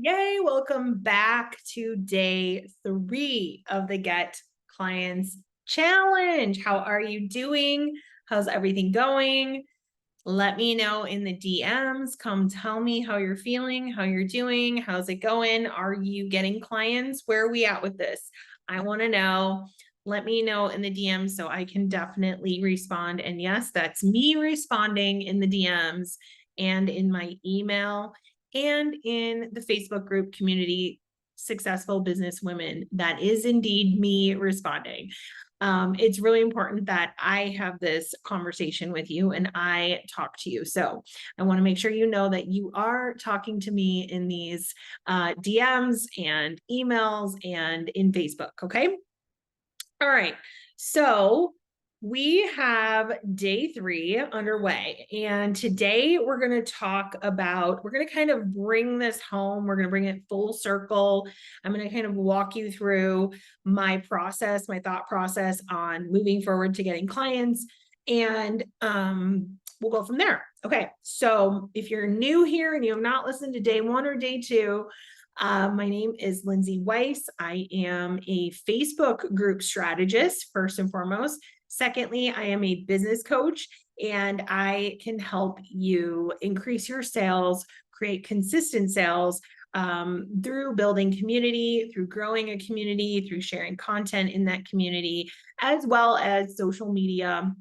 Yay, welcome back to day 3 of the Get Clients Challenge. How are you doing? How's everything going? Let me know in the DMs. Come tell me how you're feeling, how you're doing, how's it going? Are you getting clients? Where are we at with this? I want to know. Let me know in the DMs so I can definitely respond. And yes, that's me responding in the DMs and in my email and in the Facebook group community, Successful Business Women. That is indeed me responding. It's really important that I have this conversation with you and I talk to you. So I want to make sure you know that you are talking to me in these DMs and emails and in Facebook. Okay. All right. So we have day 3 underway. And today we're going to we're going to kind of bring this home. We're going to bring it full circle. I'm going to kind of walk you through my process, my thought process on moving forward to getting clients. And we'll go from there. Okay. So if you're new here and you have not listened to day 1 or day 2, my name is Lindsay Weiss. I am a Facebook group strategist, first and foremost. Secondly, I am a business coach and I can help you increase your sales, create consistent sales through building community, through growing a community, through sharing content in that community, as well as social media.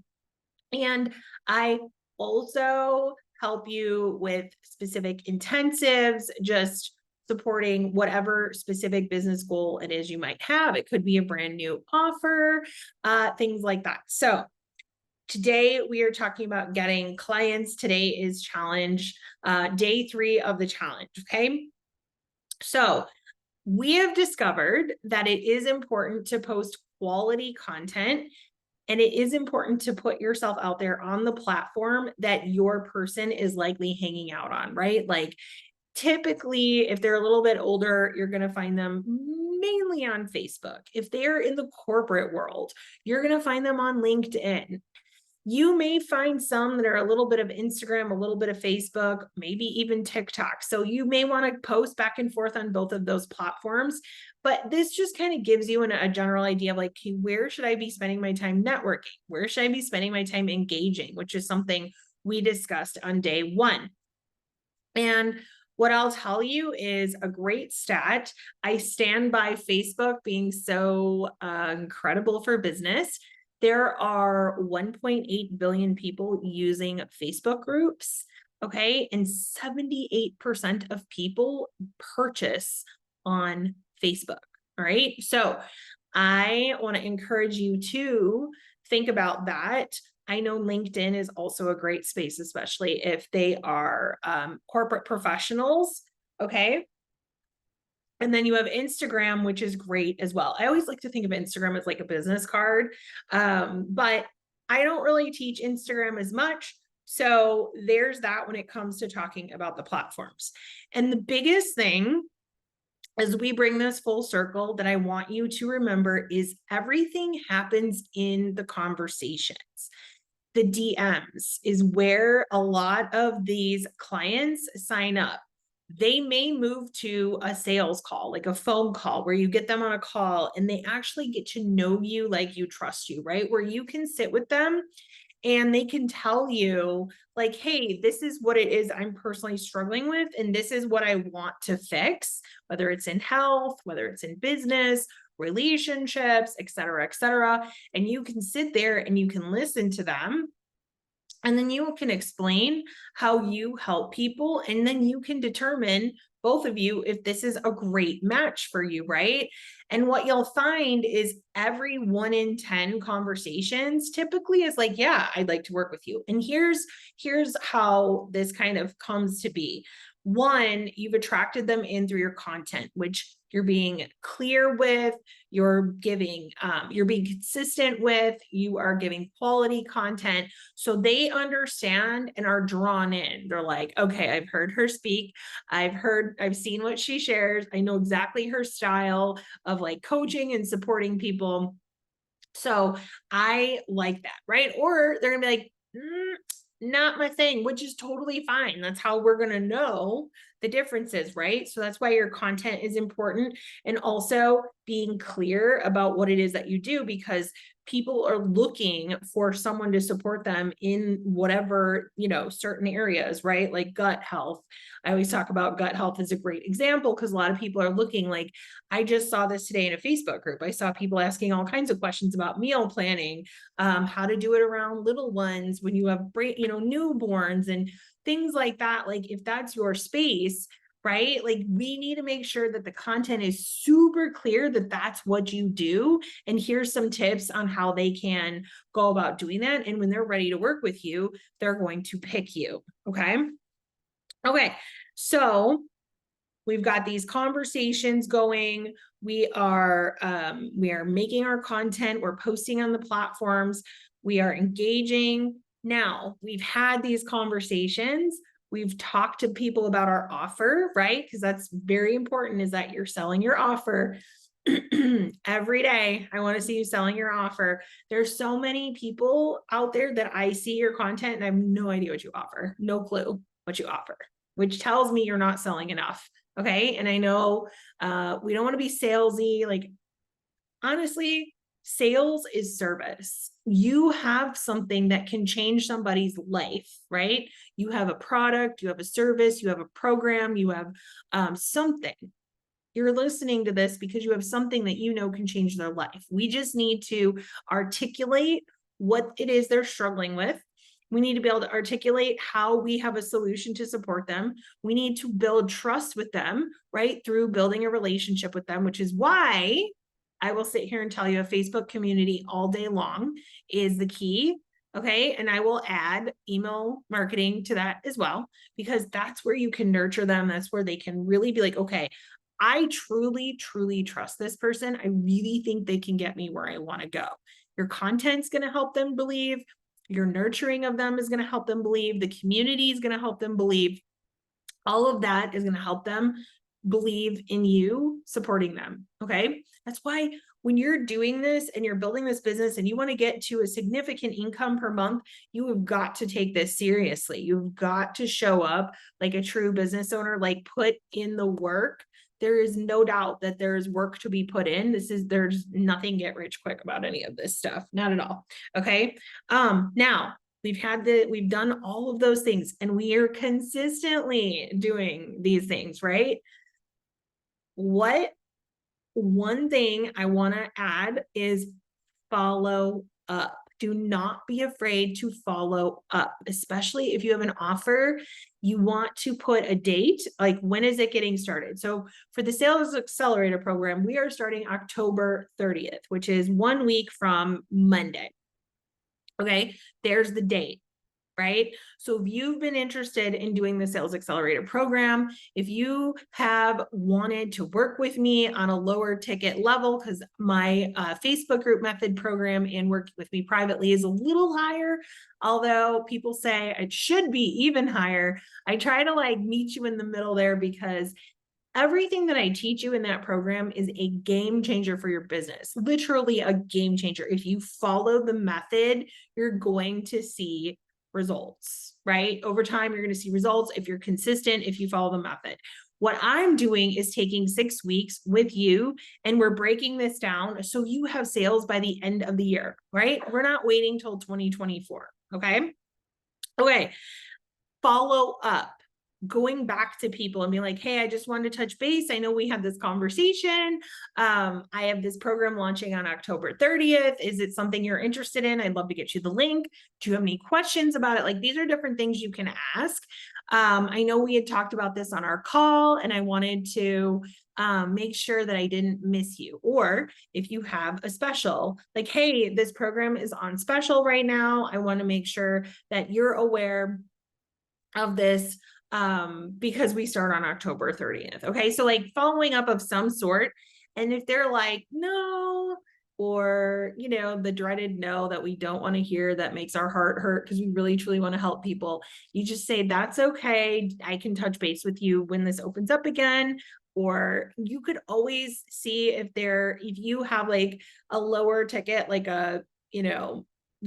And I also help you with specific intensives, just supporting whatever specific business goal it is you might have. It could be a brand new offer, things like that. So today we are talking about getting clients. Today is challenge, day 3 of the challenge. Okay. So we have discovered that it is important to post quality content. And it is important to put yourself out there on the platform that your person is likely hanging out on, right? Like typically, if they're a little bit older, you're going to find them mainly on Facebook. If they're in the corporate world, you're going to find them on LinkedIn. You may find some that are a little bit of Instagram, a little bit of Facebook, maybe even TikTok. So you may want to post back and forth on both of those platforms. But this just kind of gives you a general idea of like, okay, where should I be spending my time networking? Where should I be spending my time engaging, which is something we discussed on day 1. And what I'll tell you is a great stat. I stand by Facebook being so incredible for business. There are 1.8 billion people using Facebook groups. Okay. And 78% of people purchase on Facebook. All right. So I want to encourage you to think about that. I know LinkedIn is also a great space, especially if they are corporate professionals. Okay. And then you have Instagram, which is great as well. I always like to think of Instagram as like a business card, but I don't really teach Instagram as much. So there's that when it comes to talking about the platforms. And the biggest thing as we bring this full circle that I want you to remember is everything happens in the conversations. The DMs is where a lot of these clients sign up. They may move to a sales call, like a phone call where you get them on a call and they actually get to know you like you trust you, right? Where you can sit with them and they can tell you like, hey, this is what it is I'm personally struggling with and this is what I want to fix, whether it's in health, whether it's in business, relationships, et cetera, et cetera. And you can sit there and you can listen to them and then you can explain how you help people and then you can determine, both of you, if this is a great match for you, right? And what you'll find is every 1 in 10 conversations typically is like, yeah, I'd like to work with you. And here's how this kind of comes to be. 1, you've attracted them in through your content, which you're being clear with, you're being consistent with, you are giving quality content. So they understand and are drawn in. They're like, okay, I've heard her speak. I've seen what she shares. I know exactly her style of like coaching and supporting people. So I like that, right? Or they're gonna be like, not my thing, which is totally fine. That's how we're going to know the differences, right? So that's why your content is important, and also being clear about what it is that you do, because people are looking for someone to support them in whatever, certain areas, right? Like gut health. I always talk about gut health as a great example, because a lot of people are looking, like, I just saw this today in a Facebook group. I saw people asking all kinds of questions about meal planning, how to do it around little ones when you have newborns and things like that. Like, if that's your space, right? Like, we need to make sure that the content is super clear that that's what you do. And here's some tips on how they can go about doing that. And when they're ready to work with you, they're going to pick you. Okay. Okay. So we've got these conversations going. We are making our content. We're posting on the platforms. We are engaging. Now, we've had these conversations. We've talked to people about our offer, right? Because that's very important, is that you're selling your offer. Every day, I want to see you selling your offer. There's so many people out there that I see your content and I have no idea what you offer, no clue what you offer, which tells me you're not selling enough. Okay. And I know we don't want to be salesy. Like, honestly, sales is service. You have something that can change somebody's life, right? You have a product, you have a service, you have a program, you have something. You're listening to this because you have something that can change their life. We just need to articulate what it is they're struggling with. We need to be able to articulate how we have a solution to support them. We need to build trust with them, right? Through building a relationship with them, which is why I will sit here and tell you a Facebook community all day long is the key. Okay. And I will add email marketing to that as well, because that's where you can nurture them. That's where they can really be like, okay, I truly, truly trust this person. I really think they can get me where I want to go. Your content's going to help them believe. Your nurturing of them is going to help them believe. The community is going to help them believe. All of that is going to help them believe in you supporting them. Okay. That's why when you're doing this and you're building this business and you want to get to a significant income per month, you have got to take this seriously. You've got to show up like a true business owner, like put in the work. There is no doubt that there's work to be put in. There's nothing get rich quick about any of this stuff. Not at all. Okay. Now, we've done all of those things and we are consistently doing these things, right? What one thing I want to add is follow up. Do not be afraid to follow up, especially if you have an offer. You want to put a date, like when is it getting started? So for the Sales Accelerator program, we are starting October 30th, which is 1 week from Monday. Okay, there's the date, right? So if you've been interested in doing the Sales Accelerator program, if you have wanted to work with me on a lower ticket level, because my Facebook group method program and working with me privately is a little higher, although people say it should be even higher, I try to like meet you in the middle there, because everything that I teach you in that program is a game changer for your business, literally a game changer. If you follow the method, you're going to see results, right? Over time, you're going to see results if you're consistent, if you follow the method. What I'm doing is taking 6 weeks with you and we're breaking this down so you have sales by the end of the year, right? We're not waiting till 2024. Okay. Okay. Follow up. Going back to people and being like, hey, I just wanted to touch base. I know we had this conversation. I have this program launching on October 30th. Is it something you're interested in? I'd love to get you the link. Do you have any questions about it? Like, these are different things you can ask. I know we had talked about this on our call and I wanted to make sure that I didn't miss you. Or if you have a special, like, hey, this program is on special right now. I want to make sure that you're aware of this because we start on October 30th. Okay. So like following up of some sort. And if they're like, no, or, the dreaded no that we don't want to hear, that makes our heart hurt because we really truly want to help people, you just say, that's okay. I can touch base with you when this opens up again. Or you could always see if you have like a lower ticket, like a,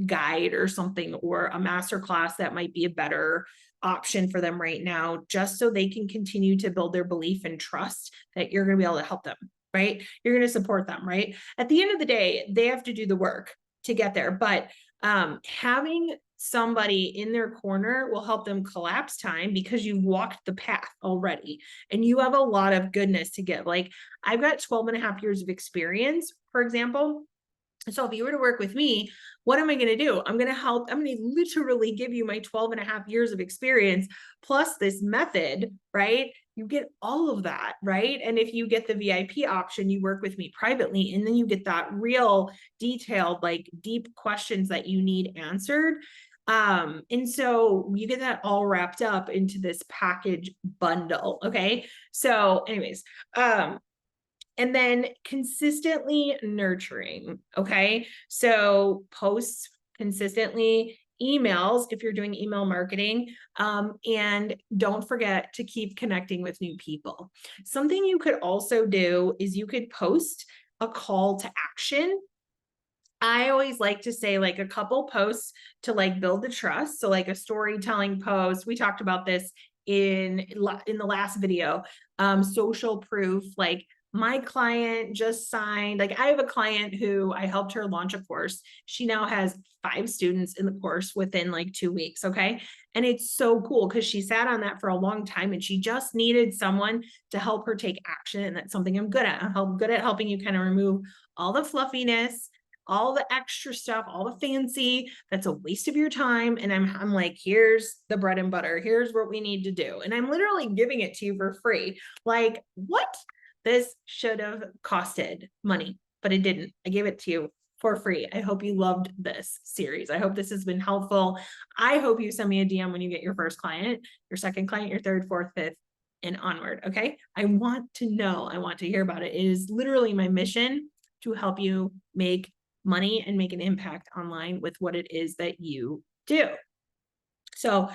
guide or something, or a masterclass that might be a better option for them right now, just so they can continue to build their belief and trust that you're going to be able to help them, right? You're going to support them, right? At the end of the day, they have to do the work to get there, but having somebody in their corner will help them collapse time because you've walked the path already and you have a lot of goodness to give. Like, I've got 12 and a half years of experience, for example. So if you were to work with me, what am I going to do? I'm going to literally give you my 12 and a half years of experience plus this method, right? You get all of that, right? And if you get the VIP option, you work with me privately, and then you get that real detailed, like deep questions that you need answered. And so you get that all wrapped up into this package bundle. Okay. So anyways, and then consistently nurturing. Okay. So posts consistently, emails if you're doing email marketing, and don't forget to keep connecting with new people. Something you could also do is you could post a call to action. I always like to say like a couple posts to like build the trust. So like a storytelling post. We talked about this in the last video. Social proof, like my client just signed, like I have a client who I helped her launch a course. She now has 5 students in the course within like 2 weeks. Okay. And it's so cool because she sat on that for a long time and she just needed someone to help her take action. And that's something I'm good at. I'm good at helping you kind of remove all the fluffiness, all the extra stuff, all the fancy, that's a waste of your time. And I'm like, here's the bread and butter. Here's what we need to do. And I'm literally giving it to you for free. Like, what? This should have costed money, but it didn't. I gave it to you for free. I hope you loved this series. I hope this has been helpful. I hope you send me a DM when you get your first client, your second client, your third, fourth, fifth, and onward. Okay. I want to know. I want to hear about it. It is literally my mission to help you make money and make an impact online with what it is that you do. So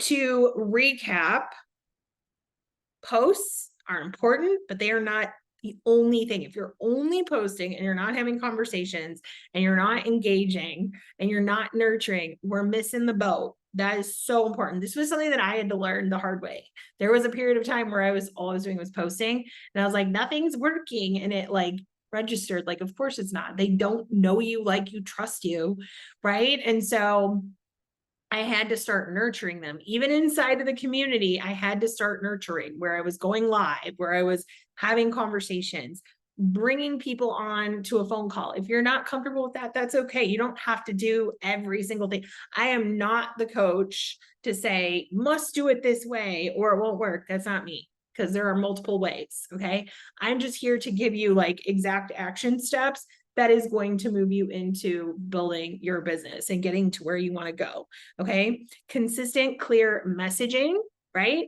to recap, posts are important, but they are not the only thing. If you're only posting and you're not having conversations and you're not engaging and you're not nurturing, we're missing the boat. That is so important. This was something that I had to learn the hard way. There was a period of time where all I was doing was posting, and I was like, nothing's working. And it like registered, like, of course it's not. They don't know you, like you, trust you, right? And so I had to start nurturing them. Even inside of the community, I had to start nurturing, where I was going live, where I was having conversations, bringing people on to a phone call. If you're not comfortable with that, that's okay. You don't have to do every single thing. I am not the coach to say, must do it this way or it won't work. That's not me, because there are multiple ways. Okay. I'm just here to give you like exact action steps that is going to move you into building your business and getting to where you want to go. Okay. Consistent, clear messaging, right?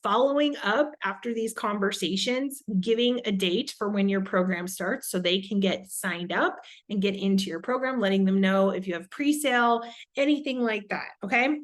Following up after these conversations, giving a date for when your program starts so they can get signed up and get into your program, letting them know if you have pre-sale, anything like that. Okay.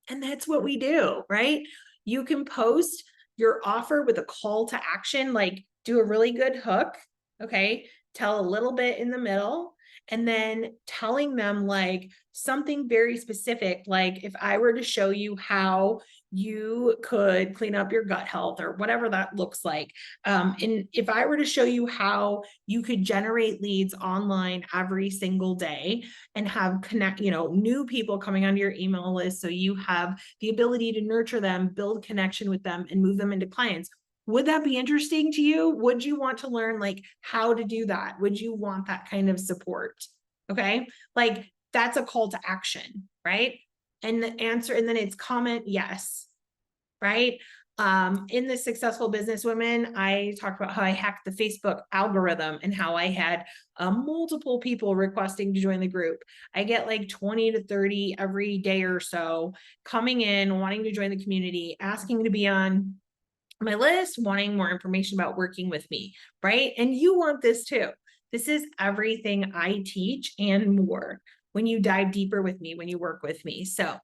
And that's what we do, right? You can post your offer with a call to action, like do a really good hook. Okay. Tell a little bit in the middle, and then telling them like something very specific. Like if I were to show you how you could clean up your gut health or whatever that looks like. And if I were to show you how you could generate leads online every single day and have new people coming onto your email list, so you have the ability to nurture them, build connection with them, and move them into clients. Would that be interesting to you? Would you want to learn like how to do that? Would you want that kind of support? Okay. Like that's a call to action, right? And the answer, and then it's comment yes, right? In the Successful Businesswomen, I talked about how I hacked the Facebook algorithm and how I had multiple people requesting to join the group. I get like 20 to 30 every day or so coming in, wanting to join the community, asking to be on my list, wanting more information about working with me, right? And you want this too. This is everything I teach and more when you dive deeper with me, when you work with me. So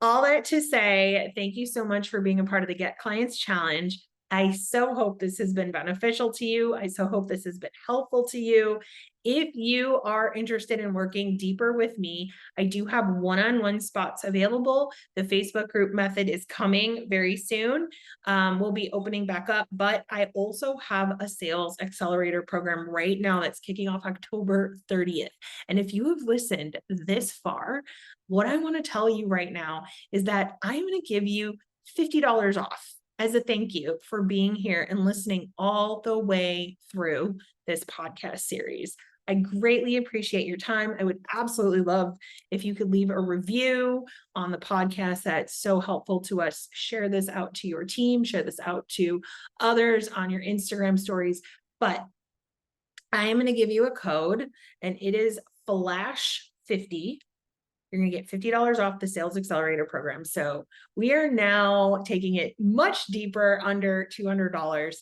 all that to say, thank you so much for being a part of the Get Clients Challenge. I so hope this has been beneficial to you. I so hope this has been helpful to you. If you are interested in working deeper with me, I do have one-on-one spots available. The Facebook group method is coming very soon. We'll be opening back up, but I also have a sales accelerator program right now that's kicking off October 30th. And if you have listened this far, what I want to tell you right now is that I'm going to give you $50 off as a thank you for being here and listening all the way through this podcast series. I greatly appreciate your time. I would absolutely love if you could leave a review on the podcast. That's so helpful to us. Share this out to your team, share this out to others on your Instagram stories. But I am going to give you a code, and it is FLASH50. You're going to get $50 off the Sales Accelerator program. So we are now taking it much deeper, under $200,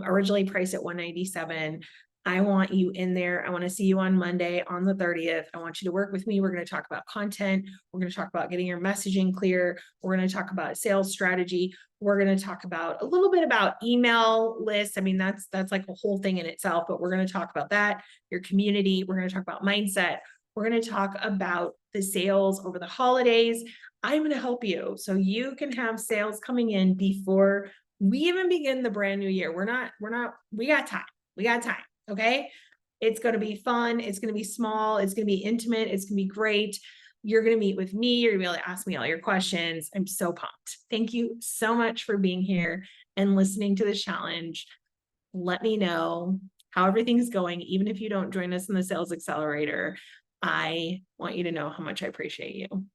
originally priced at $197. I want you in there. I want to see you on Monday on the 30th. I want you to work with me. We're going to talk about content. We're going to talk about getting your messaging clear. We're going to talk about sales strategy. We're going to talk about a little bit about email lists. I mean, that's like a whole thing in itself, but we're going to talk about that, your community. We're going to talk about mindset. We're going to talk about the sales over the holidays. I'm going to help you so you can have sales coming in before we even begin the brand new year. We got time. We got time. Okay. It's going to be fun. It's going to be small. It's going to be intimate. It's going to be great. You're going to meet with me. You're going to be able to ask me all your questions. I'm so pumped. Thank you so much for being here and listening to the challenge. Let me know how everything's going, even if you don't join us in the Sales Accelerator. I want you to know how much I appreciate you.